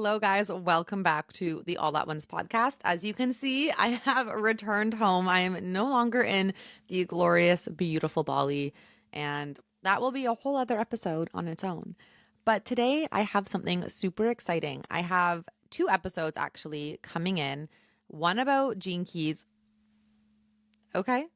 Hello, guys. Welcome back to the All At Once podcast. As you can see, I have returned home. I am no longer in the glorious, beautiful Bali, and that will be a whole other episode on its own. But today, I have something super exciting. I have two episodes actually coming in, one about Gene Keys. Okay.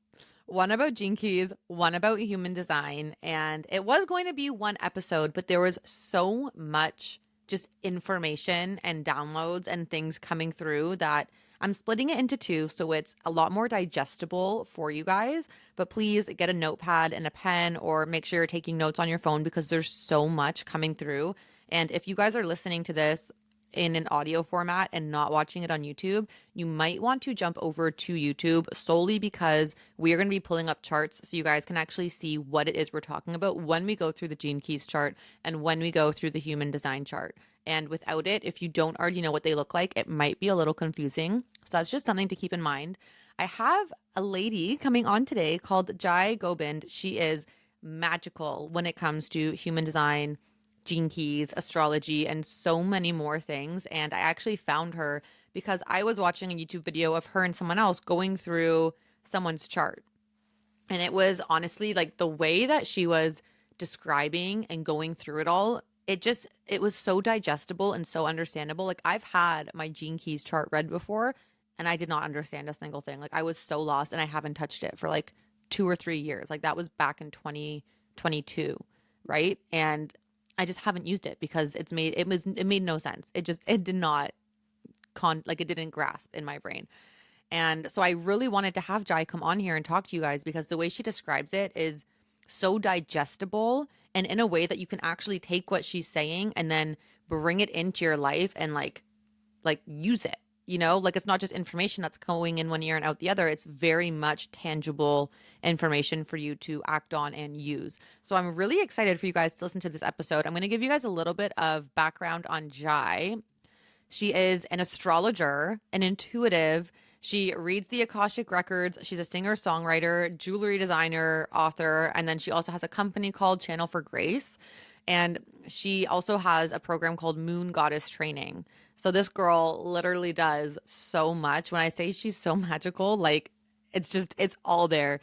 One about Gene Keys, one about human design. And it was going to be one episode, but there was so much just information and downloads and things coming through that I'm splitting it into two. So it's a lot more digestible for you guys. But please get a notepad and a pen or make sure you're taking notes on your phone because there's so much coming through. And if you guys are listening to this in an audio format and not watching it on YouTube, you might want to jump over to YouTube solely because we are going to be pulling up charts so you guys can actually see what it is we're talking about when we go through the Gene Keys chart and when we go through the human design chart. And without it, if you don't already know what they look like, it might be a little confusing. So that's just something to keep in mind. I have a lady coming on today called Jai Gobind. She is magical when it comes to human design, Gene Keys, astrology, and so many more things. And I actually found her because I was watching a YouTube video of her and someone else going through someone's chart. And it was honestly like the way that she was describing and going through it all, it was so digestible and so understandable. Like I've had my Gene Keys chart read before and I did not understand a single thing. Like I was so lost and I haven't touched it for like 2 or 3 years. Like that was back in 2022, right? And I just haven't used it because it made no sense. It did not it didn't grasp in my brain. And so I really wanted to have Jai come on here and talk to you guys because the way she describes it is so digestible and in a way that you can actually take what she's saying and then bring it into your life and like use it. Like it's not just information that's going in one ear and out the other. It's very much tangible information for you to act on and use. So I'm really excited for you guys to listen to this episode. I'm going to give you guys a little bit of background on Jai. She is an astrologer, an intuitive. She reads the Akashic Records. She's a singer, songwriter, jewelry designer, author, and then she also has a company called Channel for Grace. And she also has a program called Moon Goddess Training. So this girl literally does so much. When I say she's so magical, like it's all there.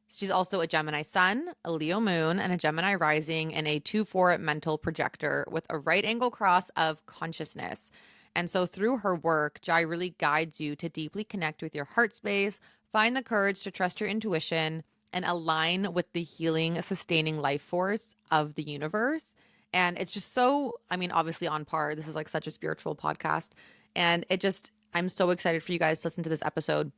She's also a Gemini sun, a Leo moon, and a Gemini rising, and a 2-4 mental projector with a right angle cross of consciousness. And so through her work, Jai really guides you to deeply connect with your heart space, find the courage to trust your intuition, and align with the healing, sustaining life force of the universe. And it's just so, I mean, obviously on par. This is like such a spiritual podcast. And I'm so excited for you guys to listen to this episode.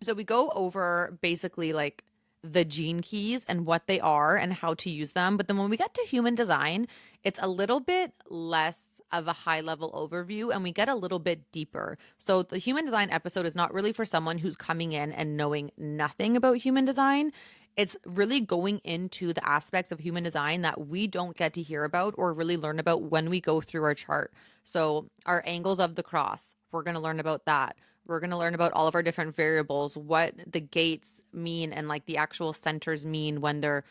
So we go over basically like the Gene Keys and what they are and how to use them. But then when we get to human design, it's a little bit less of a high level overview and we get a little bit deeper. So the human design episode is not really for someone who's coming in and knowing nothing about human design. It's really going into the aspects of human design that we don't get to hear about or really learn about when we go through our chart. So our angles of the cross, we're going to learn about that. We're going to learn about all of our different variables, what the gates mean and like the actual centers mean when they're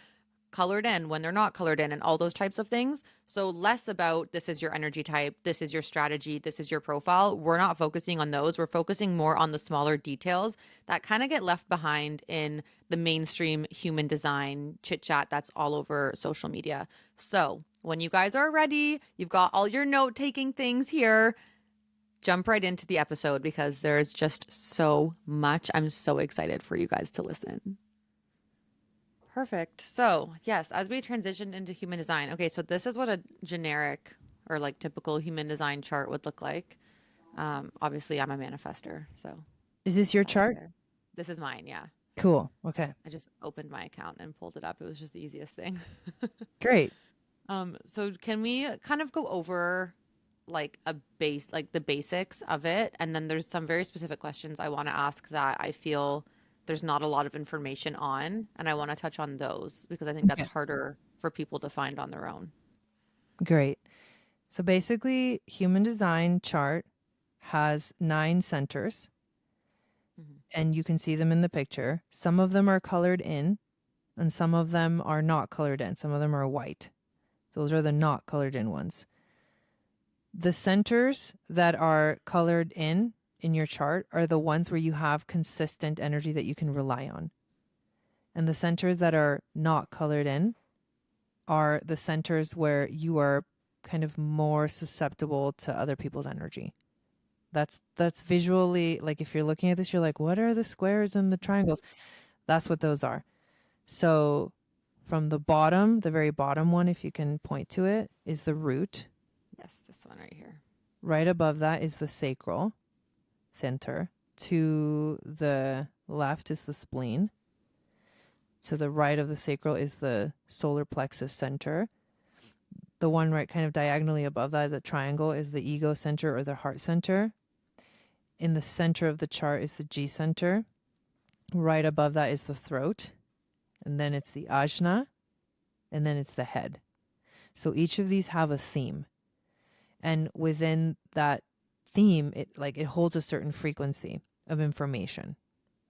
colored in, when they're not colored in, and all those types of things. So less about this is your energy type, this is your strategy, this is your profile. We're not focusing on those. We're focusing more on the smaller details that kind of get left behind in the mainstream human design chit chat that's all over social media. So when you guys are ready, you've got all your note taking things here. Jump right into the episode because there's just so much. I'm so excited for you guys to listen. Perfect. So, yes, as we transitioned into human design, okay, so this is what a generic or like typical human design chart would look like. Obviously, I'm a manifester, so Is this your chart? there. This is mine, yeah. Cool. Okay. I just opened my account and pulled it up. It was just the easiest thing. Great. So can we kind of go over like like the basics of it, and then there's some very specific questions I want to ask that I feel there's not a lot of information on, and I want to touch on those because I think that's Okay. harder for people to find on their own. Great. So basically, human design chart has 9 centers, Hmm. and you can see them in the picture. Some of them are colored in, and some of them are not colored in. Some of them are white. Those are the not colored in ones. The centers that are colored in your chart are the ones where you have consistent energy that you can rely on. And the centers that are not colored in are the centers where you are kind of more susceptible to other people's energy. That's visually, like if you're looking at this, you're like, what are the squares and the triangles? That's what those are. So from the bottom, the very bottom one, if you can point to it, is the root. Yes, this one right here. Right above that is the sacral center. To the left is the spleen. To the right of the sacral is the solar plexus center. The one right kind of diagonally above that, the triangle, is the ego center or the heart center. In the center of the chart is the G center. Right above that is the throat. And then it's the ajna. And then it's the head. So each of these have a theme. And within that theme, it holds a certain frequency of information.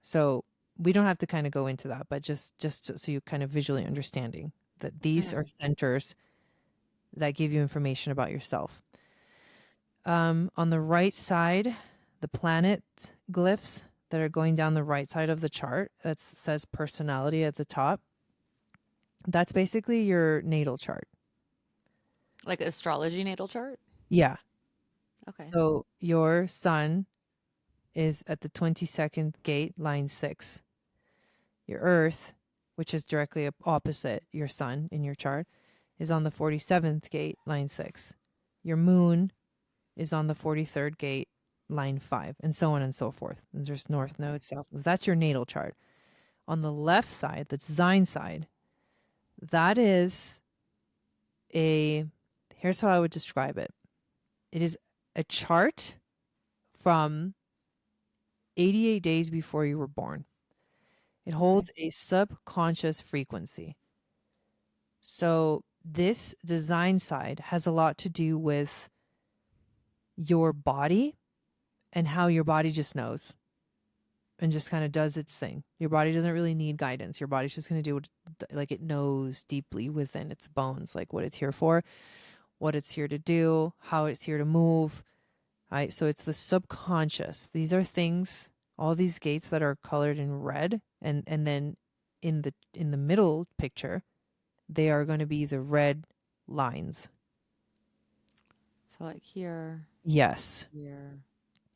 So we don't have to kind of go into that, but just so you kind of visually understanding that these are centers that give you information about yourself. On the right side, the planet glyphs that are going down the right side of the chart, that says personality at the top. That's basically your natal chart. Like astrology natal chart? Yeah. Okay. So your sun is at the 22nd gate, line 6. Your earth, which is directly opposite your sun in your chart, is on the 47th gate, line 6. Your moon is on the 43rd gate, line 5, and so on and so forth. And there's north node, south node. That's your natal chart. On the left side, the design side, that is here's how I would describe it. It is a chart from 88 days before you were born. It holds a subconscious frequency. So this design side has a lot to do with your body and how your body just knows and just kind of does its thing. Your body doesn't really need guidance. Your body's just going to do what, like, it knows deeply within its bones, like what it's here for, what it's here to do, how it's here to move. Right? So it's the subconscious. These are things, all these gates that are colored in red, and then in the middle picture, they are going to be the red lines. So like here. Yes. Here.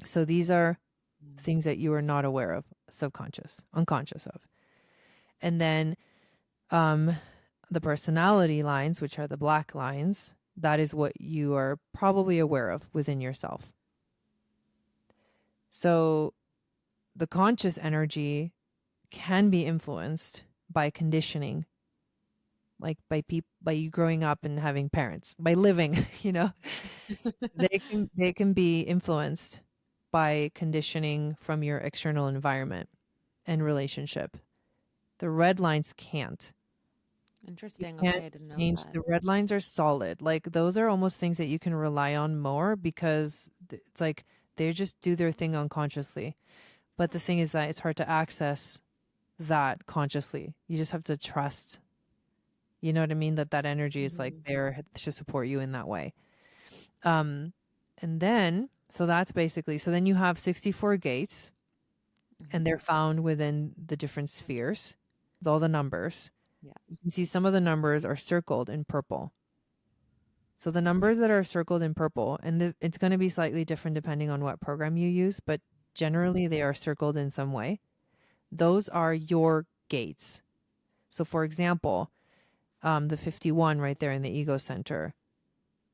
So these are things that you are not aware of, subconscious, unconscious of. And then the personality lines, which are the black lines, that is what you are probably aware of within yourself. So the conscious energy can be influenced by conditioning, like by you growing up and having parents, by living, they can be influenced by conditioning from your external environment and relationship. The red lines can't. You Interesting. can't Okay, I didn't know change. that. The red lines are solid. Like, those are almost things that you can rely on more because it's like they just do their thing unconsciously. But the thing is that it's hard to access that consciously. You just have to trust. You know what I mean? That energy is like there to support you in that way. And then, so that's basically, so then you have 64 gates, and they're found within the different spheres with all the numbers. Yeah. You can see some of the numbers are circled in purple. So the numbers that are circled in purple, and it's going to be slightly different depending on what program you use, but generally they are circled in some way. Those are your gates. So for example, the 51 right there in the ego center,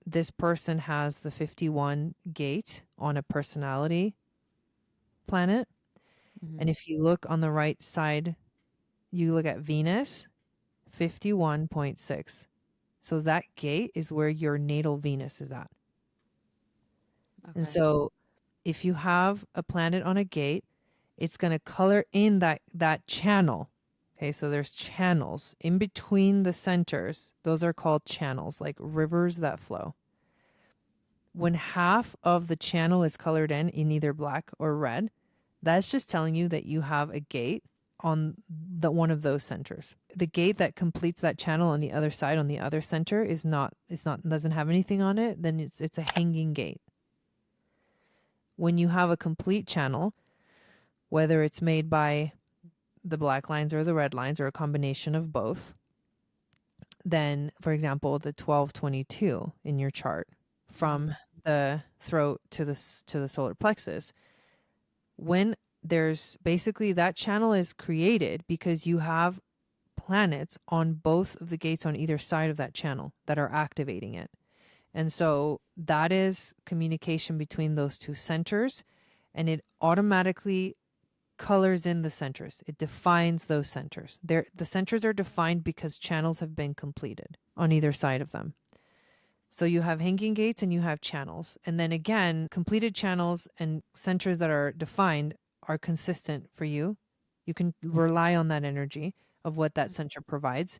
this person has the 51 gate on a personality planet. And if you look on the right side, you look at Venus, 51.6. So that gate is where your natal Venus is at. Okay. And so if you have a planet on a gate, it's going to color in that channel. Okay, so there's channels in between the centers. Those are called channels, like rivers that flow. When half of the channel is colored in either black or red, that's just telling you that you have a gate on the one of those centers. The gate that completes that channel on the other side, on the other center, doesn't have anything on it, then it's a hanging gate. When you have a complete channel, whether it's made by the black lines or the red lines or a combination of both, then, for example, the 1222 in your chart from the throat to the solar plexus, when there's basically that channel is created because you have planets on both of the gates on either side of that channel that are activating it. And so that is communication between those two centers, and it automatically colors in the centers. It defines those centers. The centers are defined because channels have been completed on either side of them. So you have hanging gates and you have channels. And then again, completed channels and centers that are defined are consistent for you. You can rely on that energy of what that center provides.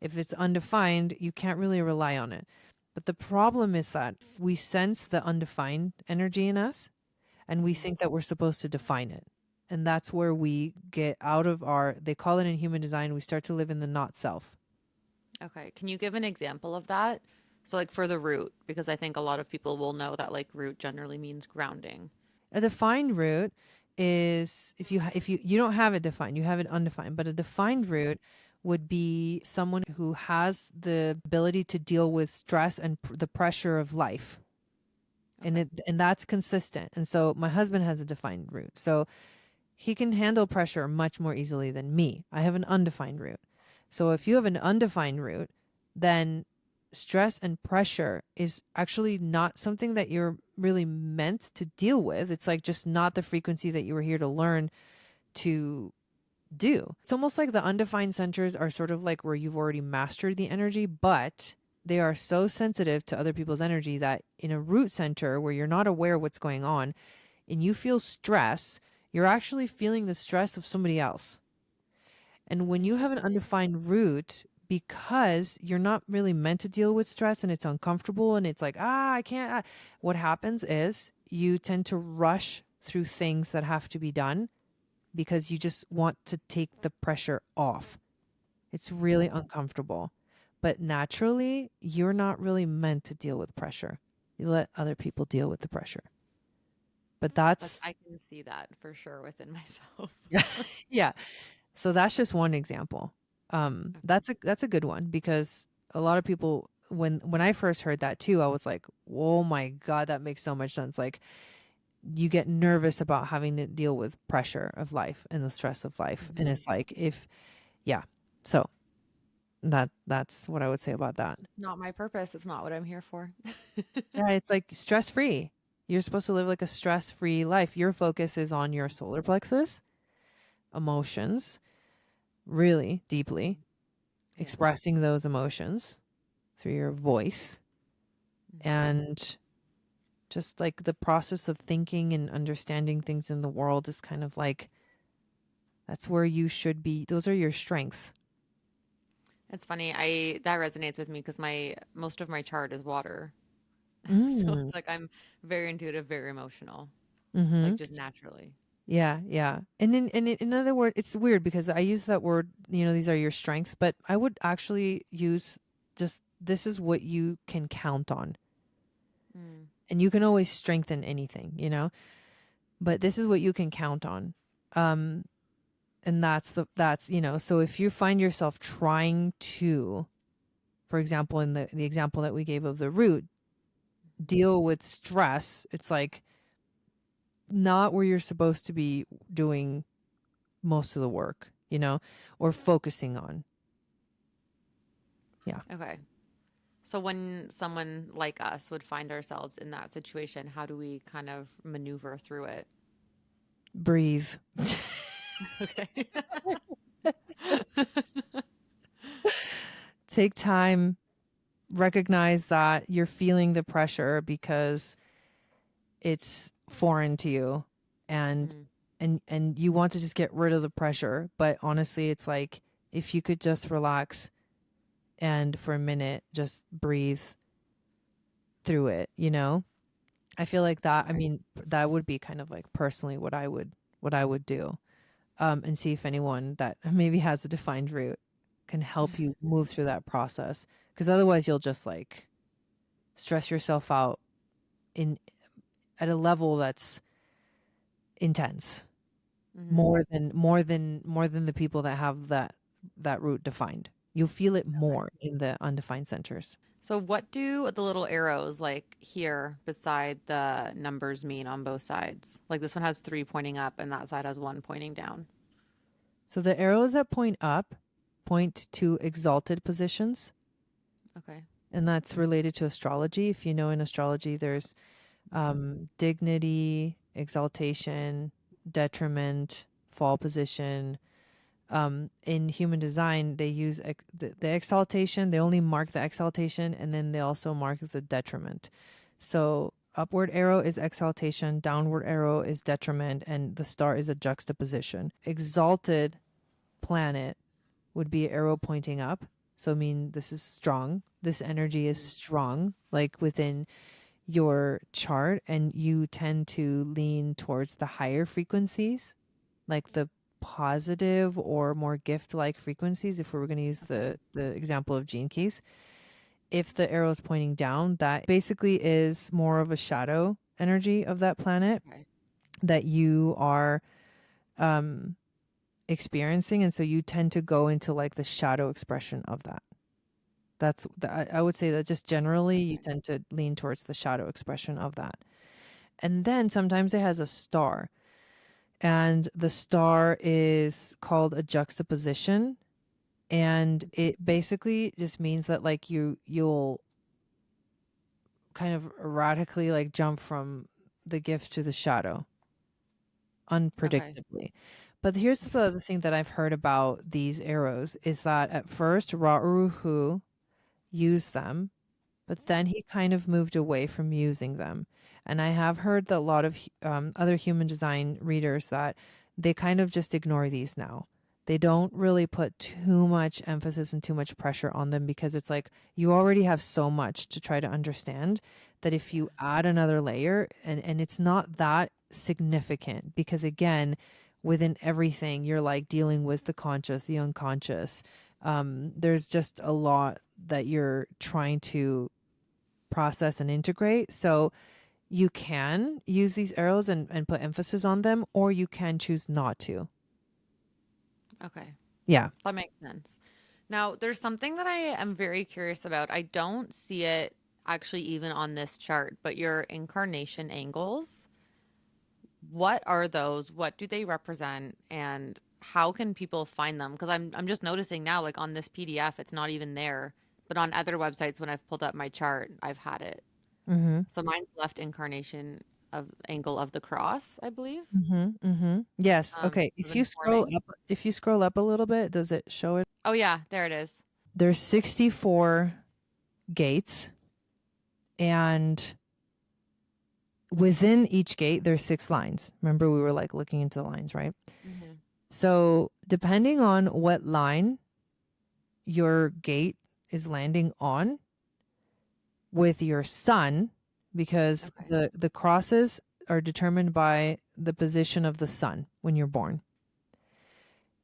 If it's undefined, you can't really rely on it. But the problem is that we sense the undefined energy in us and we think that we're supposed to define it. And that's where we get out of they call it in human design, we start to live in the not self. Okay. Can you give an example of that? So like for the root, because I think a lot of people will know that like root generally means grounding. A defined root is if you don't have it defined, you have it undefined, but a defined root would be someone who has the ability to deal with stress and the pressure of life. Okay. And that's consistent. And so my husband has a defined root. So he can handle pressure much more easily than me. I have an undefined root. So if you have an undefined root, then stress and pressure is actually not something that you're really meant to deal with. It's like just not the frequency that you were here to learn to do. It's almost like the undefined centers are sort of like where you've already mastered the energy, but they are so sensitive to other people's energy that in a root center where you're not aware what's going on and you feel stress, you're actually feeling the stress of somebody else. And when you have an Interesting. undefined root, because you're not really meant to deal with stress and it's uncomfortable and it's like, I can't. What happens is you tend to rush through things that have to be done because you just want to take the pressure off. It's really uncomfortable. But naturally, you're not really meant to deal with pressure. You let other people deal with the pressure. But that's, I can see that for sure within myself. yeah. So that's just one example. Okay. That's a good one because a lot of people, when I first heard that too, I was like, oh my God, that makes so much sense. Like you get nervous about having to deal with pressure of life and the stress of life. And it's like, yeah. So that's what I would say about that. It's not my purpose. It's not what I'm here for. Yeah. It's like stress free. You're supposed to live like a stress free life. Your focus is on your solar plexus, emotions, really deeply Yeah. expressing those emotions through your voice and just like the process of thinking and understanding things in the world is kind of like that's where you should be. Those are your strengths. It's funny. I that resonates with me because my most of my chart is water. So Mm. it's like I'm very intuitive, very emotional, Mm-hmm. like just naturally. Yeah, yeah. And in other words, it's weird because I use that word, these are your strengths, but I would actually use just this is what you can count on. Mm. And you can always strengthen anything, but this is what you can count on. Um, and that's so if you find yourself trying to, for example, in the example that we gave of the root, deal with stress, it's like not where you're supposed to be doing most of the work, or focusing on. Yeah. Okay. So when someone like us would find ourselves in that situation, how do we kind of maneuver through it? Breathe. Okay. Take time, recognize that you're feeling the pressure because it's foreign to you and Mm. and you want to just get rid of the pressure, but honestly it's like if you could just relax and for a minute just breathe through it. I feel like that, I Okay. mean, that would be kind of like personally what I would do. and see if anyone that maybe has a defined root can help you move through that process. Because otherwise, you'll just like stress yourself out in at a level that's intense, Hmm. more than the people that have that root defined. You'll feel it Okay. more in the undefined centers. So what do the little arrows like here beside the numbers mean on both sides? Like this one has three pointing up and that side has one pointing down. So the arrows that point up point to exalted positions, Okay. and that's related to astrology. If you know, in astrology, there's dignity, exaltation, detriment, fall position. In human design, they use the exaltation. They only mark the exaltation, and then they also mark the detriment. So upward arrow is exaltation, downward arrow is detriment, and the star is a juxtaposition. Exalted planet would be arrow pointing up. So I mean, this is strong. This energy is Mhm. strong, like within your chart, and you tend to lean towards the higher frequencies, like the positive or more gift like frequencies. If we were going to use Okay. the example of gene keys, if the arrow is pointing down, that basically is more of a shadow energy of that planet Okay. that you are um experiencing, and so you tend to go into like the shadow expression of that. I would say that just generally you Okay. tend to lean towards the shadow expression of that. And then sometimes it has a star, and the star is called a juxtaposition, and it basically just means that like you'll kind of radically like jump from the gift to the shadow Okay. unpredictably. But here's the other thing that I've heard about these arrows is that at first Ra'uruhu used them, but then he kind of moved away from using them. And I have heard that a lot of other human design readers that they kind of just ignore these now. They don't really put too much emphasis and too much pressure on them because it's like you already have so much to try to understand that if Yeah. you add another layer, and it's not that significant because again, within everything you're like dealing with the conscious, the unconscious. There's just a lot that you're trying to process and integrate. So you can use these arrows and put emphasis on them, or you can choose not to. Okay. Yeah. That makes sense. Now, there's something that I am very curious about. I don't see it actually even on this chart, but your incarnation angles. What are those? What do they represent? And how can people find them? Because I'm just noticing now, like on this PDF, it's not even there. But on other websites, when I've pulled up my chart, I've had it. Mm-hmm. So mine's left incarnation of angle of the cross, I believe. Mm-hmm. Mm-hmm. Yes. Okay. Of informing. If you scroll up a little bit, does it show it? Oh yeah, there it is. There's 64 gates, and within each gate, there's 6 lines. Remember, we were like looking into the lines, right? Hmm. So depending on what line your gate is landing on with your sun, because Okay. the crosses are determined by the position of the sun when you're born.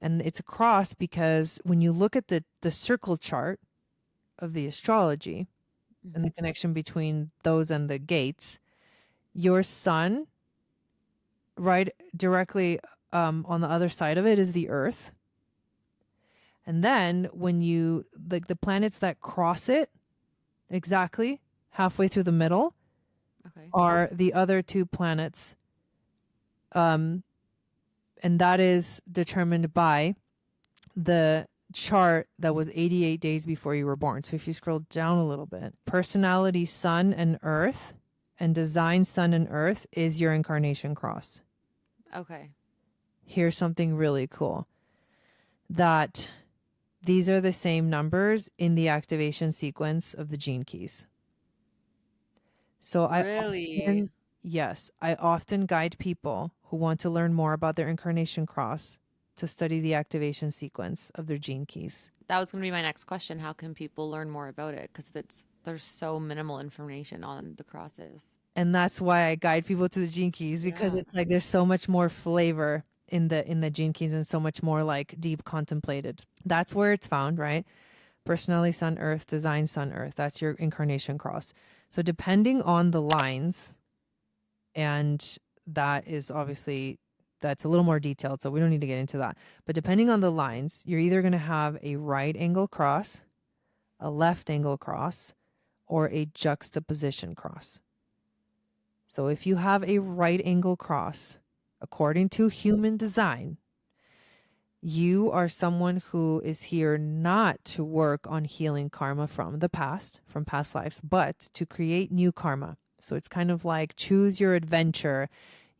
And it's a cross because when you look at the circle chart of the astrology and the Hmm. connection between those and the gates, your sun right directly on the other side of it is the earth. And then when you like the planets that cross it exactly halfway through the middle Okay. are the other two planets, um, and that is determined by the chart that was 88 days before you were born. So if you scroll down a little bit, personality, sun and earth, and design, sun and earth is your incarnation cross. Okay. Here's something really cool that these are the same numbers in the activation sequence of the gene keys. So Really? yes, I often guide people who want to learn more about their incarnation cross to study the activation sequence of their gene keys. That was going to be my next question. How can people learn more about it? Because it's there's so minimal information on the crosses. And that's why I guide people to the gene keys because Yeah. it's like there's so much more flavor. in the gene keys and so much more like deep contemplated. That's where it's found, right? Personality Sun Earth, Design Sun Earth. That's your Incarnation Cross. So depending on the lines, and that is obviously that's a little more detailed, so we don't need to get into that. But depending on the lines, you're either going to have a right angle cross, a left angle cross, or a juxtaposition cross. So if you have a right angle cross, according to human design, you are someone who is here not to work on healing karma from the past, from past lives, but to create new karma. So it's kind of like choose your adventure.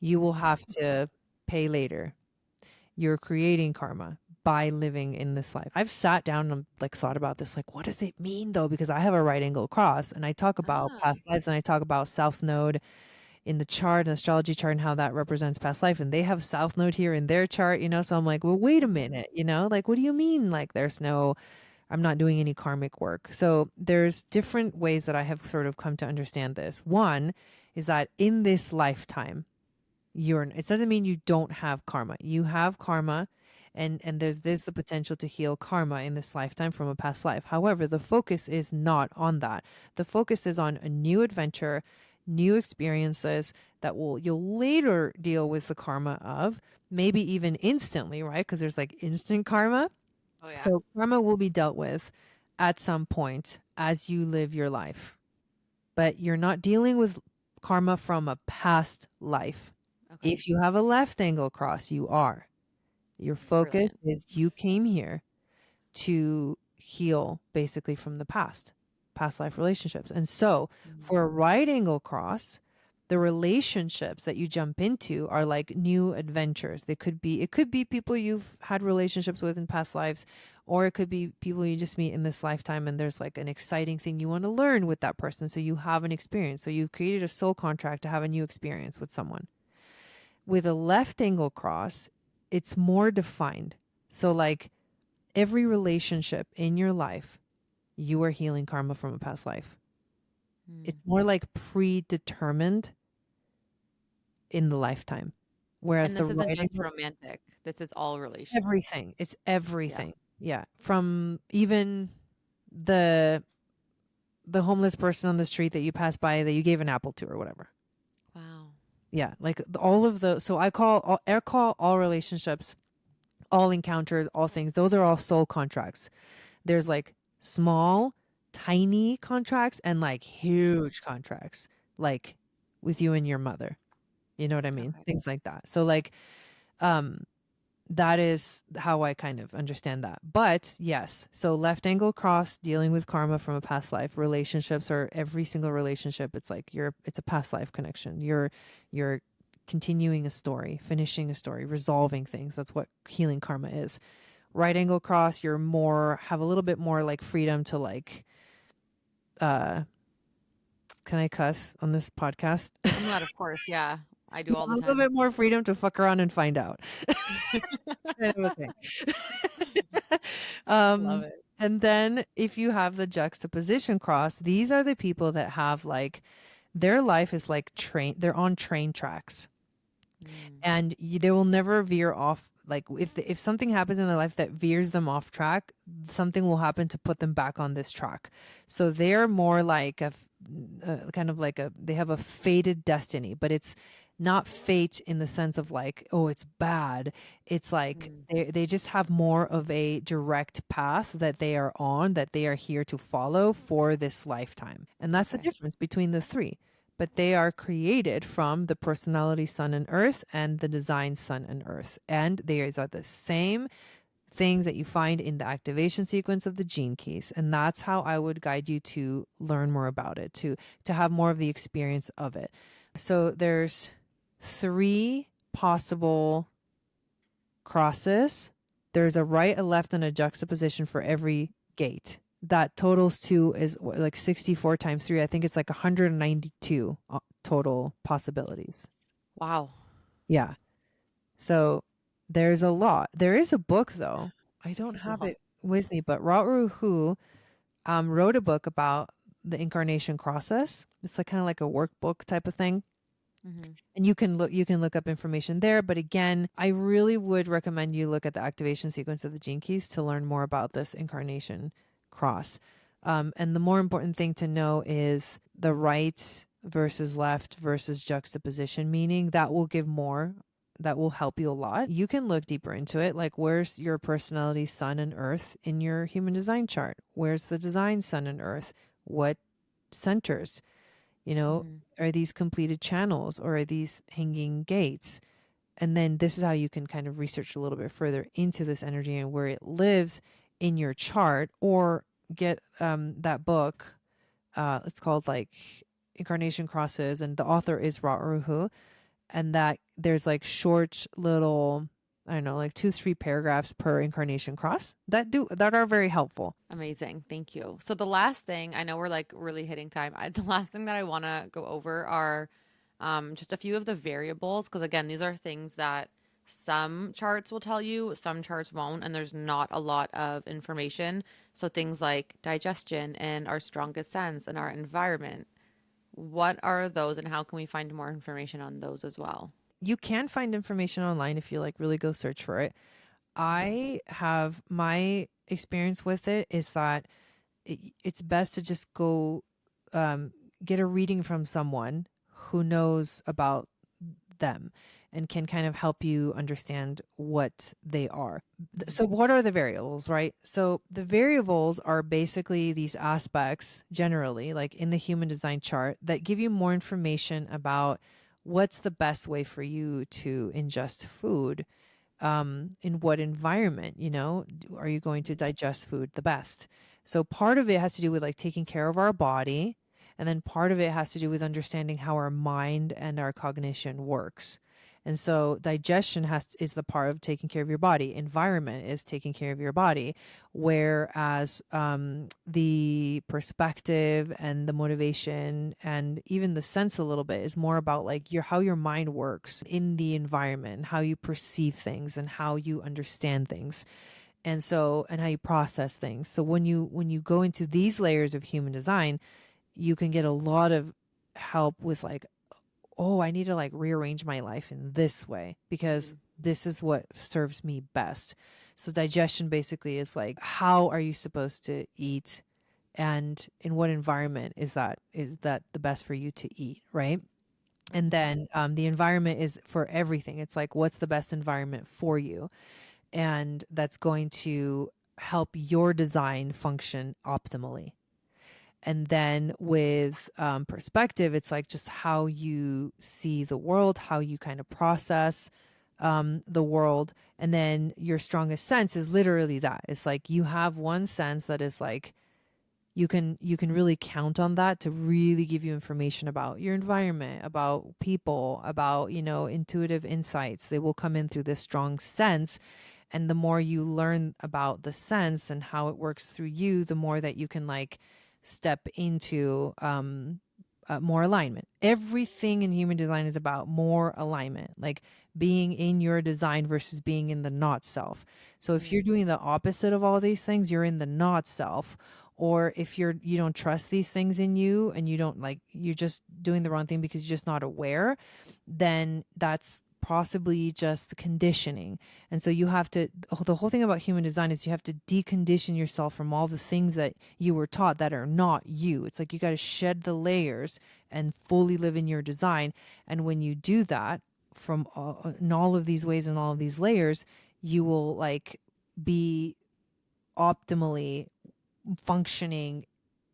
You will have to pay later. You're creating karma by living in this life. I've sat down and like thought about this, like, what does it mean though? Because I have a right angle cross and I talk about Ah, past lives and I talk about South Node in the chart, an astrology chart, and how that represents past life. And they have South Node here in their chart, you know? So I'm like, well, wait a minute, you know, like, what do you mean? Like, I'm not doing any karmic work. So there's different ways that I have sort of come to understand this. One is that in this lifetime, it doesn't mean you don't have karma. You have karma and there's the potential to heal karma in this lifetime from a past life. However, the focus is not on that. The focus is on a new adventure, new experiences that you'll later deal with the karma of, maybe even instantly, right? Because there's like instant karma. oh yeah. So karma will be dealt with at some point as you live your life. But you're not dealing with karma from a past life. Okay. If you have a left angle cross, you are. Your focus Brilliant. is you came here to heal basically from the past life relationships. And so for a right angle cross, the relationships that you jump into are like new adventures. It could be people you've had relationships with in past lives, or it could be people you just meet in this lifetime and there's like an exciting thing you want to learn with that person. So you have an experience. So you've created a soul contract to have a new experience with someone. With a left angle cross, it's more defined. So, like every relationship in your life, you are healing karma from a past life. It's Mm. more like predetermined in the lifetime. Whereas And the this isn't right just angle, romantic. This is all relations. everything, it's Yeah. everything. Yeah. From even the homeless person on the street that you pass by that you gave an apple to or whatever. Wow. Yeah. Like all of the, so I call all relationships, all encounters, all things, those are all soul contracts. There's like small, tiny contracts and like huge contracts, like with you and your mother. You know what I mean? Okay. Things like that. So like um that is how I kind of understand that. But yes, so left angle cross, dealing with karma from a past life, relationships, or every single relationship, it's like it's a past life connection. You're continuing a story, finishing a story, resolving things. That's what healing karma is. Right angle cross, have a little bit more like freedom to like uh can I cuss on this podcast? Oh my God, of course. Yeah. I do You all have the a little time. bit more freedom to fuck around and find out. Kind of a thing. Love um, it. and then if you have the juxtaposition cross, these are the people that have like their life is like they're on train tracks Mm. and they will never veer off. Like if something happens in their life that veers them off track, something will happen to put them back on this track. So they're more like kind of like they have a fated destiny, but it's not fate in the sense of like, oh, it's bad. It's like Mm. they just have more of a direct path that they are on, that they are here to follow for this lifetime. And that's the Okay. difference between the three. But they are created from the personality sun and earth and the design sun and earth. And they are the same things that you find in the activation sequence of the gene keys. And that's how I would guide you to learn more about it, to have more of the experience of it. So there's three possible crosses. There's a right, a left, and a juxtaposition for every gate. That totals to is like 64 times 3. I think it's like 192 total possibilities. Wow. Yeah. So there's a lot. There is a book though. I don't have Wow. it with me, but Raoru Hu wrote a book about the incarnation process. It's like kind of like a workbook type of thing. Hmm. And you can look up information there, but again, I really would recommend you look at the activation sequence of the gene keys to learn more about this incarnation cross. And the more important thing to know is the right versus left versus juxtaposition, meaning that will give more, that will help you a lot. You can look deeper into it, like where's your personality sun and earth in your human design chart? Where's the design sun and earth? What centers? You know, Hmm. are these completed channels or are these hanging gates? And then this is how you can kind of research a little bit further into this energy and where it lives in your chart, or get that book. It's called like Incarnation Crosses, and the author is Ra Uruhu, and that there's like short little, I don't know, like 2-3 paragraphs per incarnation cross that are very helpful. Amazing. Thank you. So the last thing, I know we're like really hitting time. The last thing that I want to go over are just a few of the variables. Because again, these are things that some charts will tell you, some charts won't, and there's not a lot of information. So things like digestion and our strongest sense and our environment. What are those and how can we find more information on those as well? You can find information online if you like really go search for it. I have my experience with it is that it's best to just go um, get a reading from someone who knows about them and can kind of help you understand what they are. So, what are the variables, right? So, the variables are basically these aspects, generally, like in the human design chart, that give you more information about what's the best way for you to ingest food, in what environment, are you going to digest food the best? So part of it has to do with like taking care of our body, and then part of it has to do with understanding how our mind and our cognition works. And so digestion is the part of taking care of your body. Environment is taking care of your body, whereas the perspective and the motivation and even the sense a little bit is more about like how your mind works in the environment, how you perceive things and how you understand things, and how you process things. So when you go into these layers of human design, you can get a lot of help with like, oh, I need to like rearrange my life in this way because Mm, this is what serves me best. So digestion basically is like, how are you supposed to eat, and in what environment is that the best for you to eat, right? And mhm, then the environment is for everything. It's like, what's the best environment for you? And that's going to help your design function optimally. And then with perspective, it's like just how you see the world, how you kind of process the world. And then your strongest sense is literally that. It's like you have one sense that is like, you can really count on that to really give you information about your environment, about people, about intuitive insights. They will come in through this strong sense, and the more you learn about the sense and how it works through you, the more that you can like step into more alignment. Everything in human design is about more alignment, like being in your design versus being in the not self. So if you're mm, doing the opposite of all these things, you're in the not self. Or if you don't trust these things in you, and you don't like, you're just doing the wrong thing because you're just not aware, then that's possibly just the conditioning. And so you have to, the whole thing about human design is you have to decondition yourself from all the things that you were taught that are not you. It's like you got to shed the layers and fully live in your design. And when you do that from in all of these ways and all of these layers, you will like be optimally functioning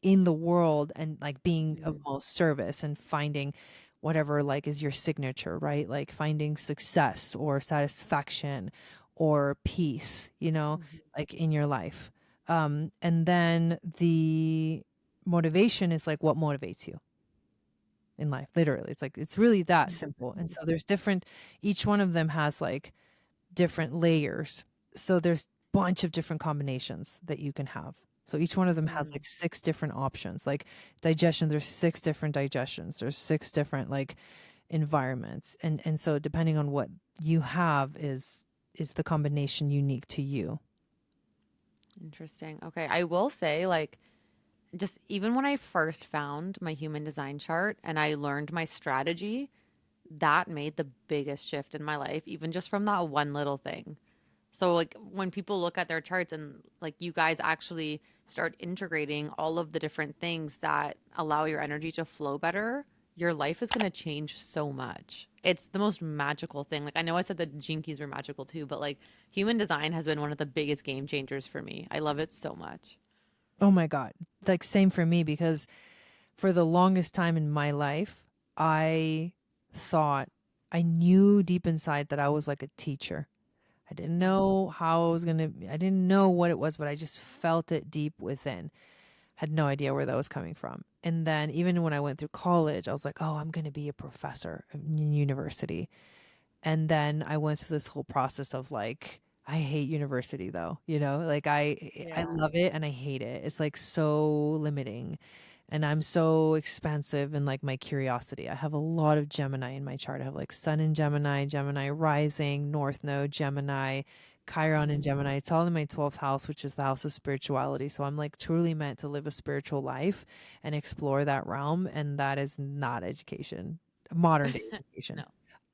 in the world and like being of mm, most service and finding whatever like is your signature, right? Like finding success or satisfaction or peace, mhm, like in your life. And then the motivation is like what motivates you in life. Literally, it's like it's really that simple. And so there's different, each one of them has like different layers. So there's bunch of different combinations that you can have. So each one of them has mm. like 6 different options. Like digestion, there's 6 different digestions. There's 6 different like environments. And so depending on what you have is the combination unique to you. Interesting. Okay. I will say, like, just even when I first found my human design chart and I learned my strategy, that made the biggest shift in my life, even just from that one little thing. So like when people look at their charts and like you guys actually start integrating all of the different things that allow your energy to flow better, your life is going to change so much. It's the most magical thing. Like I know I said that gene keys were magical too, but like human design has been one of the biggest game changers for me. I love it so much. Oh my God. Like, same for me, because for the longest time in my life, I thought, I knew deep inside that I was like a teacher. I didn't know how I was going to, I didn't know what it was, but I just felt it deep within. Had no idea where that was coming from. And then even when I went through college, I was like, oh, I'm going to be a professor in university. And then I went through this whole process of like, I hate university though, like I Yeah. love it and I hate it. It's like so limiting, and I'm so expansive in like my curiosity. I have a lot of Gemini in my chart. I have like Sun in Gemini, Gemini rising, North Node, Gemini, Chiron in Mm, Gemini. It's all in my 12th house, which is the house of spirituality. So I'm like truly meant to live a spiritual life and explore that realm. And that is not education, modern day education. no.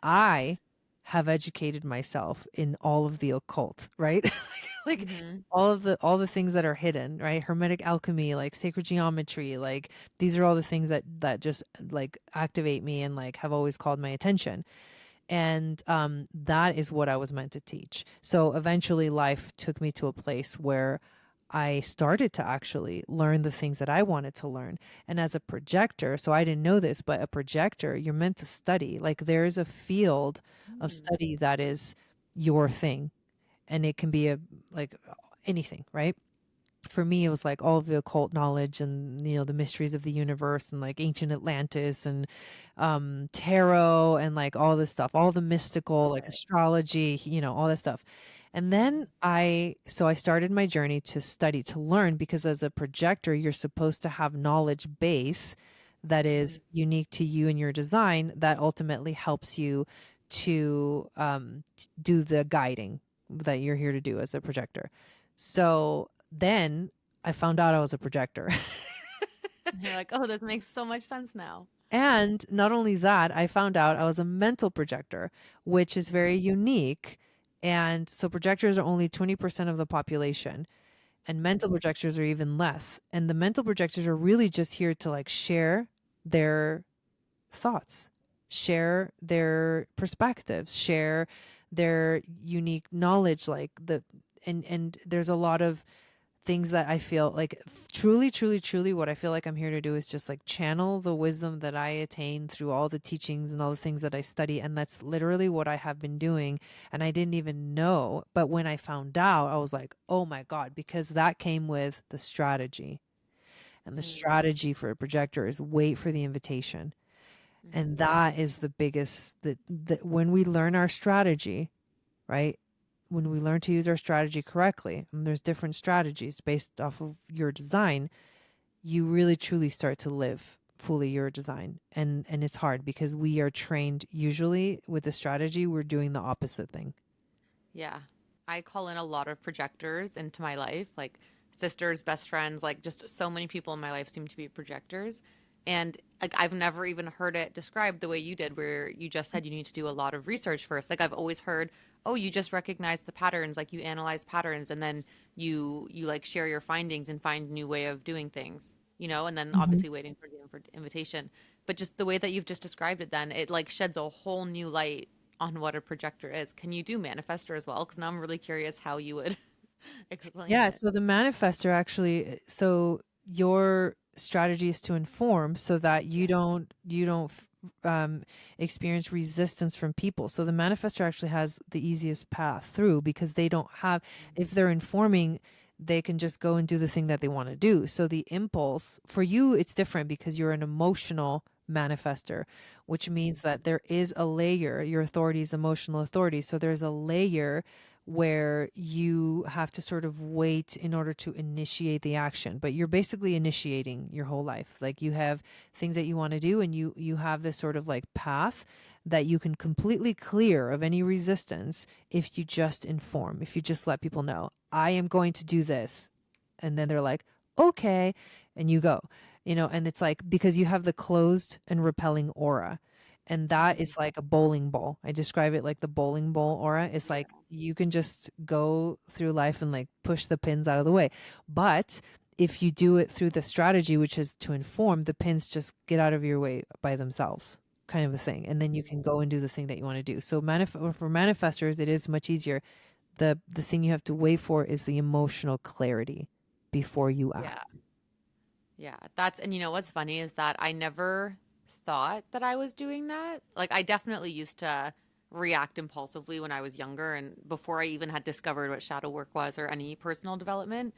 I have educated myself in all of the occult, right? Like Hmm. all the things that are hidden, right? Hermetic alchemy, like sacred geometry, like these are all the things that just like activate me and like have always called my attention. And that is what I was meant to teach. So eventually life took me to a place where I started to actually learn the things that I wanted to learn. And as a projector, so I didn't know this, but a projector, you're meant to study. Like there's a field of Mm, study that is your thing. And it can be like anything, right? For me, it was like all of the occult knowledge and the mysteries of the universe and like ancient Atlantis and tarot and like all this stuff, all the mystical, love like it. astrology, all that stuff. And then Mhm. I started my journey to study, to learn, because as a projector, you're supposed to have knowledge base that Mhm. is unique to you and your design that ultimately helps you to do the guiding that you're here to do as a projector. So then I found out I was a projector. You're like, oh, this makes so much sense now. And not only that, I found out I was a mental projector, which is very unique. And so projectors are only 20% of the population, and mental Mhm. projectors are even less. And the mental projectors are really just here to like share their thoughts, share their perspectives, share their unique knowledge, like and there's a lot of things that I feel like truly, truly, truly what I feel like I'm here to do is just like channel the wisdom that I attain through all the teachings and all the things that I study. And that's literally what I have been doing. And I didn't even know. But when I found out, I was like, oh my God, because that came with the strategy. And the Mm, strategy for a projector is wait for the invitation. And mhm. that is the biggest, that when we learn our strategy, right? When we learn to use our strategy correctly, and there's different strategies based off of your design, you really truly start to live fully your design. And it's hard because we are trained usually with the strategy, we're doing the opposite thing. Yeah. I call in a lot of projectors into my life, like sisters, best friends, like just so many people in my life seem to be projectors. And like I've never even heard it described the way you did, where you just said you need to do a lot of research first. Like I've always heard, oh, you just recognize the patterns, like you analyze patterns and then you like share your findings and find new way of doing things, and then Mhm. obviously waiting for the invitation. But just the way that you've just described it, then it like sheds a whole new light on what a projector is. Can you do manifestor as well? Because now I'm really curious how you would explain Yeah, it. so the manifestor actually, so your strategy is to inform so that you Yeah. don't experience resistance from people. So the manifestor actually has the easiest path through because they don't have, if they're informing, they can just go and do the thing that they want to do. So the impulse for you, it's different because you're an emotional manifestor, which means that there is a layer, your authority is emotional authority. So there's a layer where you have to sort of wait in order to initiate the action, but you're basically initiating your whole life. Like you have things that you want to do, and you have this sort of like path that you can completely clear of any resistance if you just inform, if you just let people know I am going to do this, and then they're like okay, and you go, and it's like because you have the closed and repelling aura. And that Mhm. is like a bowling ball. I describe it like the bowling ball aura. It's Yeah. like you can just go through life and like push the pins out of the way. But if you do it through the strategy, which is to inform, the pins just get out of your way by themselves, kind of a thing. And then you can go and do the thing that you want to do. So for manifestors, it is much easier. The thing you have to wait for is the emotional clarity before you Yeah. act. Yeah. That's, and you know what's funny is that I never thought that I was doing that. Like, I definitely used to react impulsively when I was younger and before I even had discovered what shadow work was or any personal development.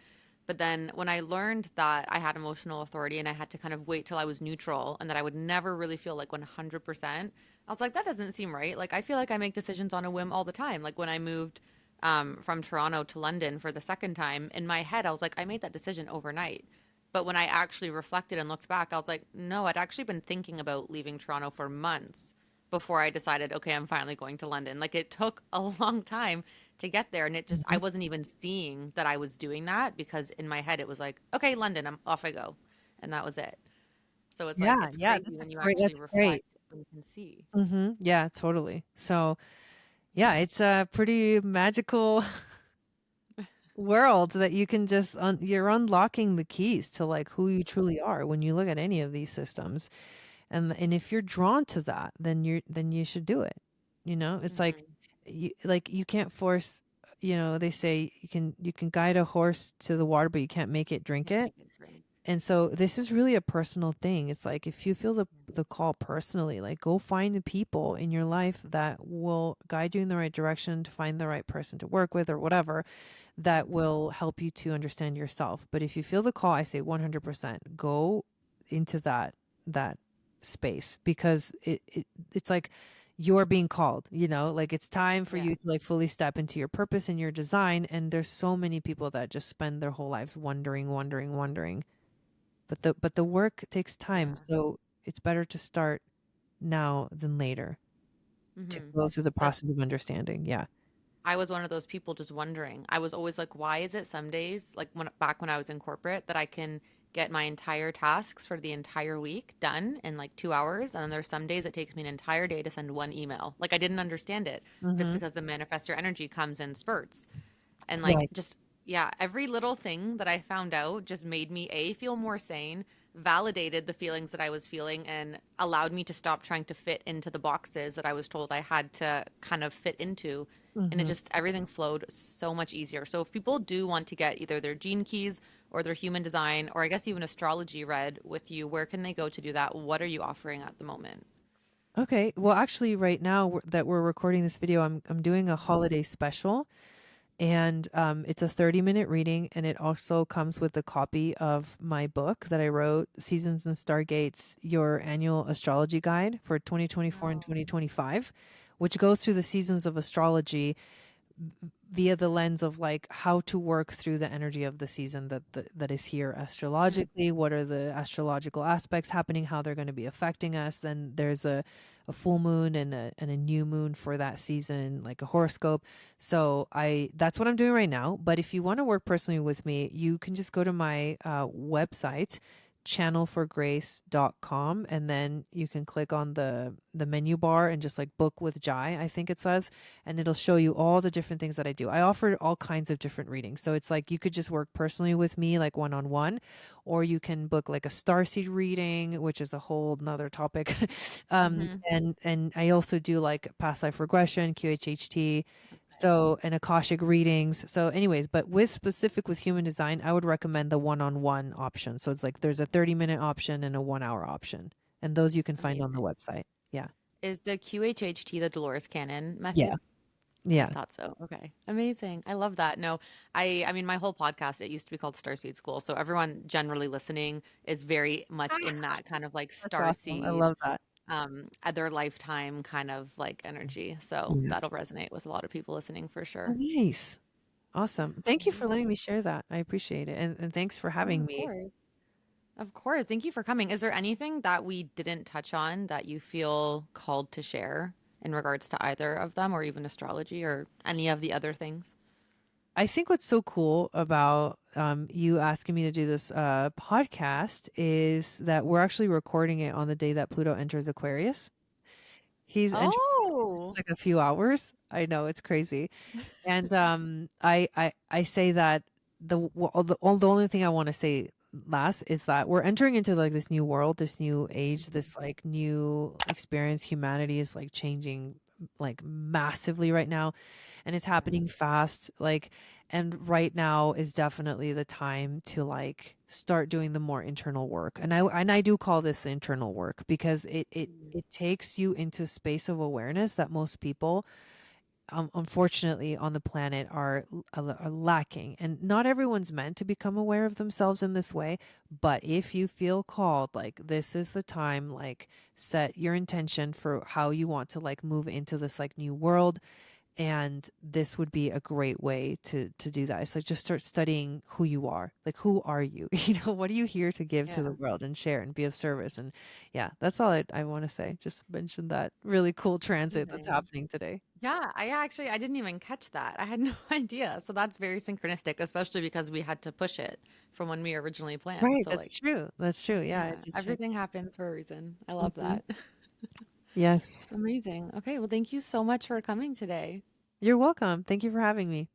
But then when I learned that I had emotional authority and I had to kind of wait till I was neutral and that I would never really feel like 100%, I was like, that doesn't seem right. Like, I feel like I make decisions on a whim all the time. Like, when I moved from Toronto to London for the second time, in my head, I was like, I made that decision overnight. But when I actually reflected and looked back, I was like, no, I'd actually been thinking about leaving Toronto for months before I decided, okay, I'm finally going to London. Like, it took a long time to get there. And it just, I Mhm. wasn't even seeing that I was doing that because in my head, it was like, okay, London, I'm off I go. And that was it. So it's like, Yeah, it's yeah, crazy that's a when you great, actually that's great. reflect and you can see. Yeah, totally. So, yeah, it's a pretty magical world that you can just you're unlocking the keys to like who you truly are when you look at any of these systems. And if you're drawn to that, then you should do it. You know, it's Mm-hmm. like you can't force, they say you can guide a horse to the water, but you can't make it drink Can't it. make it drink. And so this is really a personal thing. It's like if you feel the call personally, like go find the people in your life that will guide you in the right direction to find the right person to work with or whatever that will help you to understand yourself. But if you feel the call, I say 100% go into that space because it's like you're being called, like it's time for Yeah. you to like fully step into your purpose and your design. And there's so many people that just spend their whole lives wondering, but the work takes time, Yeah. so it's better to start now than later to Mm-hmm. go through the That's process of understanding. Yeah. I was one of those people just wondering. I was always like, why is it some days, like when I was in corporate, that I can get my entire tasks for the entire week done in like 2 hours, and then there's some days it takes me an entire day to send one email. Like, I didn't understand it, but it's Mm-hmm. because the manifestor energy comes in spurts, and like Right. just yeah, every little thing that I found out just made me feel more sane, validated the feelings that I was feeling, and allowed me to stop trying to fit into the boxes that I was told I had to kind of fit into. And it Mm-hmm. just everything flowed so much easier. So if people do want to get either their gene keys or their human design, or I guess even astrology read with you, where can they go to do that? What are you offering at the moment? Okay. Well, actually, right now that we're recording this video, I'm doing a holiday special, and it's a 30-minute reading, and it also comes with a copy of my book that I wrote, Seasons and Stargates: Your Annual Astrology Guide for 2024 and Oh. 2025, which goes through the seasons of astrology via the lens of like how to work through the energy of the season that is here Mm. astrologically. What are the astrological aspects happening, how they're going to be affecting us. Then there's a full moon and a new moon for that season, like a horoscope. So that's what I'm doing right now. But if you want to work personally with me, you can just go to my website, channelforgrace.com, and then you can click on the menu bar and just like book with Jai, I think it says, and it'll show you all the different things that I do. I offer all kinds of different readings. So it's like you could just work personally with me, like one on one, or you can book like a starseed reading, which is a whole nother topic. Mm-hmm. And I also do like past life regression, QHHT, so and Akashic readings. So, anyways, but with specific with human design, I would recommend the one-on-one option. So it's like there's a 30-minute option and a 1 hour option. And those you can find on the Amazing. website. Yeah. Is the QHHT the Dolores Cannon Yeah. method? I Yeah. thought so. Okay. Amazing. I love that. No, I mean my whole podcast, it used to be called Starseed School. So everyone generally listening is very much in that kind of like That's awesome. I starseed, love that. at their lifetime kind of like energy. So Yeah. that'll resonate with a lot of people listening for Oh, sure. nice. Awesome. Thank you for letting me Amazing. share that. I appreciate it. And thanks for Oh, having of me. course. Of course. Thank you for coming. Is there anything that we didn't touch on that you feel called to share in regards to either of them or even astrology or any of the other things? I think what's so cool about you asking me to do this podcast is that we're actually recording it on the day that Pluto enters Aquarius. He's entering Oh. just like a few hours. I know it's crazy. And I say that the only thing I want to say last is that we're entering into like this new world, this new age, Mhm. this like new experience. Humanity is like changing like massively right now, and it's Yeah. happening fast. Like, and right now is definitely the time to like start doing the more internal work. And I do call this the internal work because Mm. it takes you into a space of awareness that most people unfortunately on the planet are lacking, and not everyone's meant to become aware of themselves in this way. But if you feel called, like this is the time, like set your intention for how you want to like move into this like new world, and this would be a great way to do that. It's like just start studying who you are, like who are you, what are you here to give to the Yeah. world and share and be of service. And yeah, that's all I want to say. Just mention that really cool transit that's Amazing. happening today. Yeah, I didn't even catch that. I had no idea. So that's very synchronistic, especially because we had to push it from when we originally planned. Right, So like, that's true. That's true. Yeah, yeah, it just changed. everything happens for a reason. I love Mhm. that. Yes. Amazing. Okay, well, thank you so much for coming today. You're welcome. Thank you for having me.